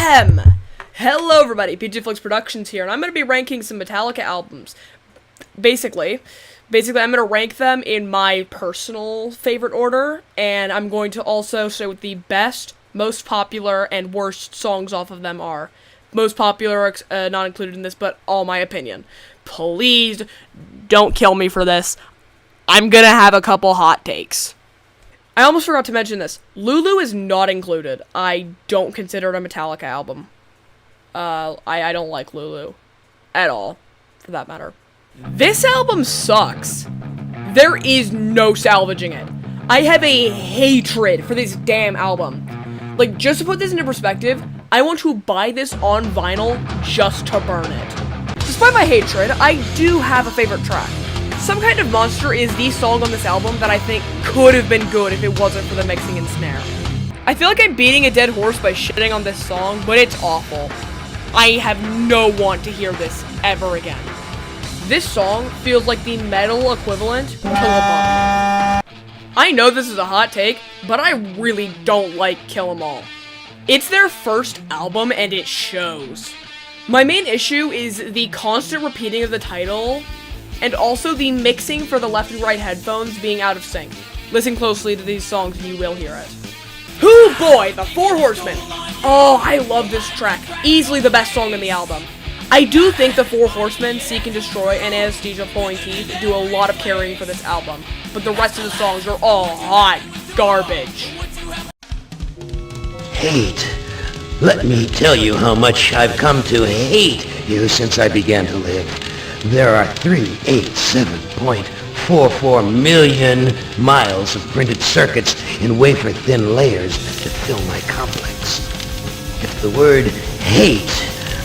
Hello everybody, PJFLIX Productions here, and I'm going to be ranking some Metallica albums. Basically, I'm going to rank them in my personal favorite order, and I'm going to also say what the best, most popular, and worst songs off of them are. Most popular, not included in this, but all my opinion. Please, don't kill me for this. I'm going to have a couple hot takes. I almost forgot to mention this. Lulu is not included. I don't consider it a Metallica album. I don't like Lulu. At all, for that matter. This album sucks. There is no salvaging it. I have a hatred for this damn album. Like, just to put this into perspective, I want to buy this on vinyl just to burn it. Despite my hatred, I do have a favorite track. Some Kind of Monster is the song on this album that I think could have been good if it wasn't for the mixing and snare. I feel like I'm beating a dead horse by shitting on this song, but it's awful. I have no want to hear this ever again. This song feels like the metal equivalent to LeBron. I know this is a hot take, but I really don't like Kill 'Em All. It's their first album and it shows. My main issue is the constant repeating of the title, and also the mixing for the left and right headphones being out of sync. Listen closely to these songs and you will hear it. Hoo boy, the Four Horsemen. Oh, I love this track. Easily the best song on the album. I do think the Four Horsemen, Seek and Destroy, and Anesthesia Pulling Teeth do a lot of carrying for this album, but the rest of the songs are all hot garbage. Hate. Let me tell you how much I've come to hate you since I began to live. There are 387.44 million miles of printed circuits in wafer-thin layers to fill my complex. If the word hate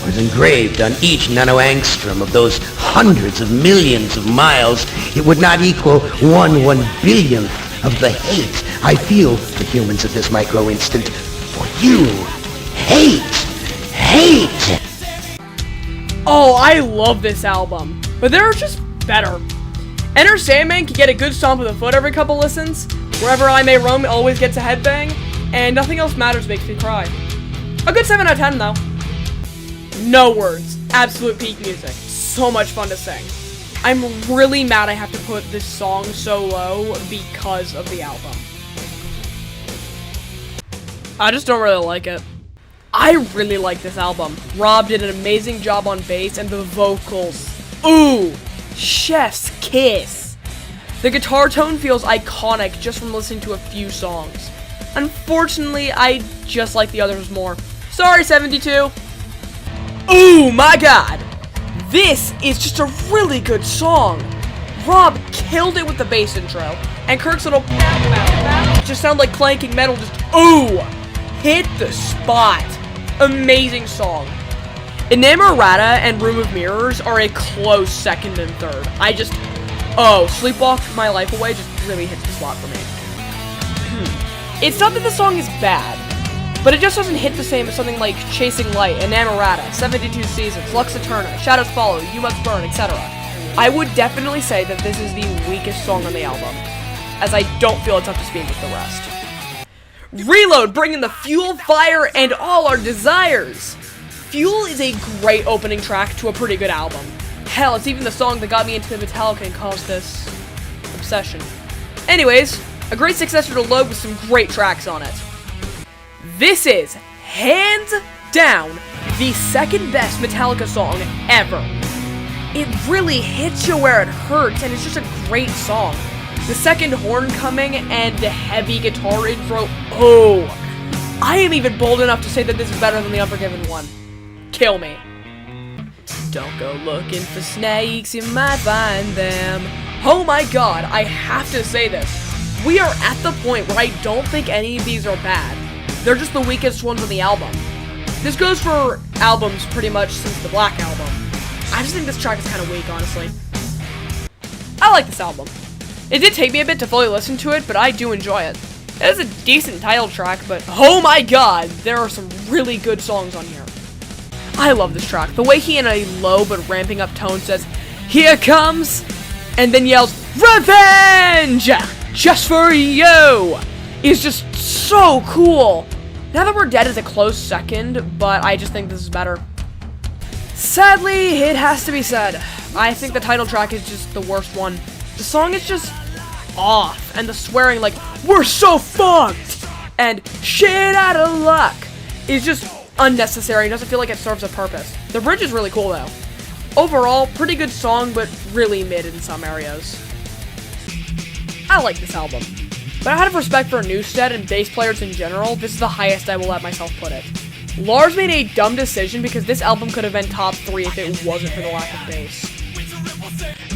was engraved on each nanoangstrom of those hundreds of millions of miles, it would not equal 1/1 billionth of the hate I feel for humans at this micro-instant. For you, hate! Oh, I love this album, but they're just better. Enter Sandman can get a good stomp of the foot every couple listens. Wherever I May Roam always gets a headbang, and Nothing Else Matters makes me cry. A good 7 out of 10 though. No words, absolute peak music, so much fun to sing. I'm really mad I have to put this song so low because of the album. I just don't really like it. I really like this album. Rob did an amazing job on bass, and the vocals. Ooh! Chef's kiss! The guitar tone feels iconic just from listening to a few songs. Unfortunately, I just like the others more. Sorry, 72! Ooh, my god! This is just a really good song! Rob killed it with the bass intro, and Kirk's little just sound like clanking metal, just ooh! Hit the spot! Amazing song. Inamorata and Room of Mirrors are a close second and third. Sleepwalk My Life Away just really hits the spot for me. It's not that the song is bad, but it just doesn't hit the same as something like Chasing Light, Inamorata, 72 Seasons, Lux Eterna, Shadows Follow, You Must Burn, etc. I would definitely say that this is the weakest song on the album, as I don't feel it's up to speed with the rest. Reload, bringing the fuel, fire, and all our desires! Fuel is a great opening track to a pretty good album. Hell, it's even the song that got me into Metallica and caused this obsession. Anyways, a great successor to Load with some great tracks on it. This is, hands down, the second best Metallica song ever. It really hits you where it hurts, and it's just a great song. The second horn coming and the heavy guitar intro, oh! I am even bold enough to say that this is better than the Unforgiven one. Kill me. Don't go looking for snakes, you might find them. Oh my god, I have to say this. We are at the point where I don't think any of these are bad. They're just the weakest ones on the album. This goes for albums pretty much since the Black Album. I just think this track is kind of weak, honestly. I like this album. It did take me a bit to fully listen to it, but I do enjoy it. It is a decent title track, but oh my god, there are some really good songs on here. I love this track. The way he in a low but ramping up tone says, "Here comes," and then yells, "Revenge! Just for you!" is just so cool. Now That We're Dead is a close second, but I just think this is better. Sadly, it has to be said, I think the title track is just the worst one. The song is just off, and the swearing like, "We're so fucked!" and "shit out of luck" is just unnecessary and doesn't feel like it serves a purpose. The bridge is really cool though. Overall, pretty good song, but really mid in some areas. I like this album. But out of respect for Newstead and bass players in general, this is the highest I will let myself put it. Lars made a dumb decision because this album could have been top 3 if it wasn't for the lack of bass.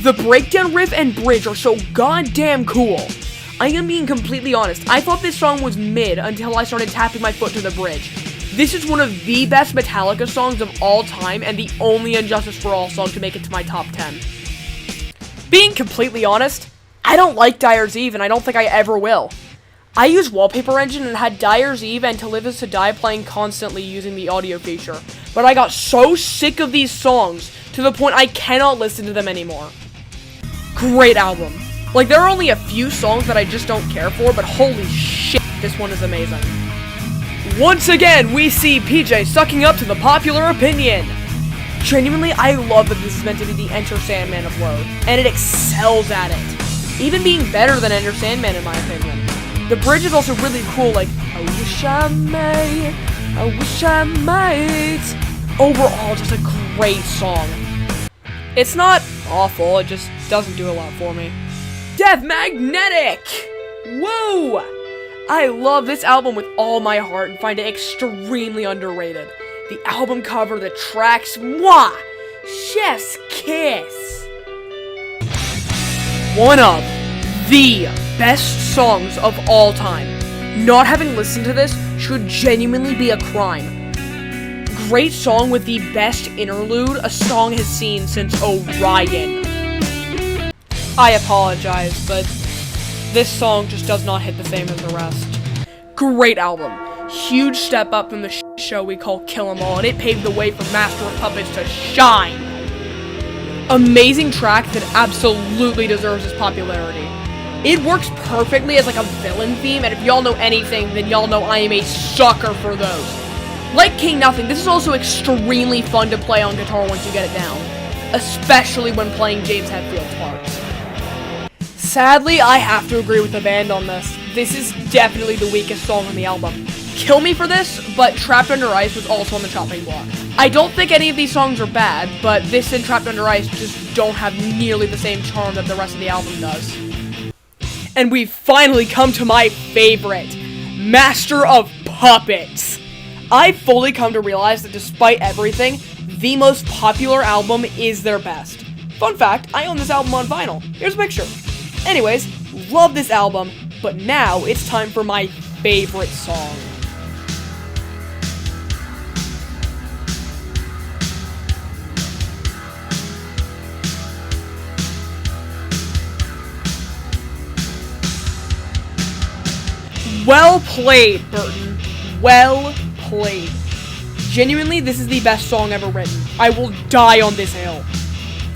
The breakdown riff and bridge are so goddamn cool. I am being completely honest, I thought this song was mid until I started tapping my foot to the bridge. This is one of the best Metallica songs of all time and the only Injustice for All song to make it to my top 10. Being completely honest, I don't like Dyer's Eve and I don't think I ever will. I use Wallpaper Engine and had Dyer's Eve and To Live Is To Die playing constantly using the audio feature, but I got so sick of these songs to the point I cannot listen to them anymore. Great album. Like, there are only a few songs that I just don't care for, but holy shit, this one is amazing. Once again, we see PJ sucking up to the popular opinion. Genuinely, I love that this is meant to be the Enter Sandman of Load, and it excels at it. Even being better than Enter Sandman in my opinion. The bridge is also really cool, like, I wish I may, I wish I might. Overall, just a great song. It's not awful, it just doesn't do a lot for me. Death Magnetic! Whoa! I love this album with all my heart and find it extremely underrated. The album cover, the tracks, mwah! Chef's kiss! One of the best songs of all time. Not having listened to this should genuinely be a crime. Great song with the best interlude a song has seen since Orion. I apologize, but this song just does not hit the same as the rest. Great album. Huge step up from the show we call Kill 'Em All, and it paved the way for Master of Puppets to shine. Amazing track that absolutely deserves its popularity. It works perfectly as like a villain theme, and if y'all know anything, then y'all know I am a sucker for those. Like King Nothing, this is also extremely fun to play on guitar once you get it down, especially when playing James Hetfield's parts. Sadly, I have to agree with the band on this. This is definitely the weakest song on the album. Kill me for this, but Trapped Under Ice was also on the chopping block. I don't think any of these songs are bad, but this and Trapped Under Ice just don't have nearly the same charm that the rest of the album does. And we've finally come to my favorite, Master of Puppets. I've fully come to realize that despite everything, the most popular album is their best. Fun fact, I own this album on vinyl. Here's a picture. Anyways, love this album, but now it's time for my favorite song. Well played, Burton. Well played. Genuinely, this is the best song ever written. I will die on this hill.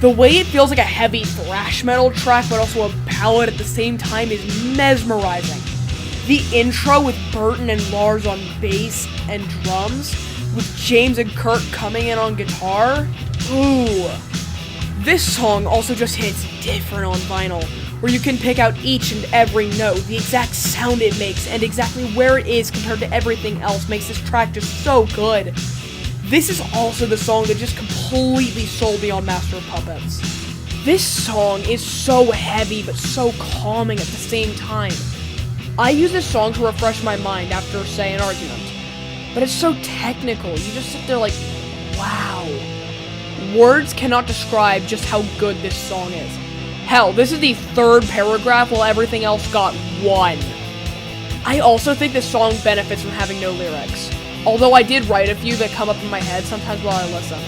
The way it feels like a heavy thrash metal track, but also a ballad at the same time is mesmerizing. The intro with Burton and Lars on bass and drums, with James and Kurt coming in on guitar. Ooh. This song also just hits different on vinyl, where you can pick out each and every note, the exact sound it makes, and exactly where it is compared to everything else makes this track just so good. This is also the song that just completely sold me on Master of Puppets. This song is so heavy but so calming at the same time. I use this song to refresh my mind after, say, an argument. But it's so technical, you just sit there like, wow. Words cannot describe just how good this song is. Hell, this is the third paragraph while everything else got one. I also think this song benefits from having no lyrics, although I did write a few that come up in my head sometimes while I listen.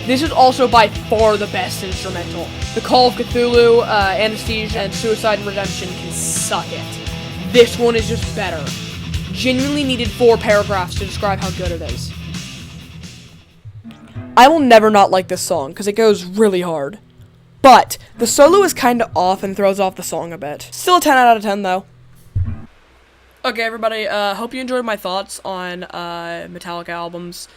This is also by far the best instrumental. The Call of Cthulhu, Anesthesia, and Suicide and Redemption can suck it. This one is just better. Genuinely needed 4 paragraphs to describe how good it is. I will never not like this song, because it goes really hard. But the solo is kinda off and throws off the song a bit. Still a 10 out of 10 though. Okay, everybody, hope you enjoyed my thoughts on, Metallica albums.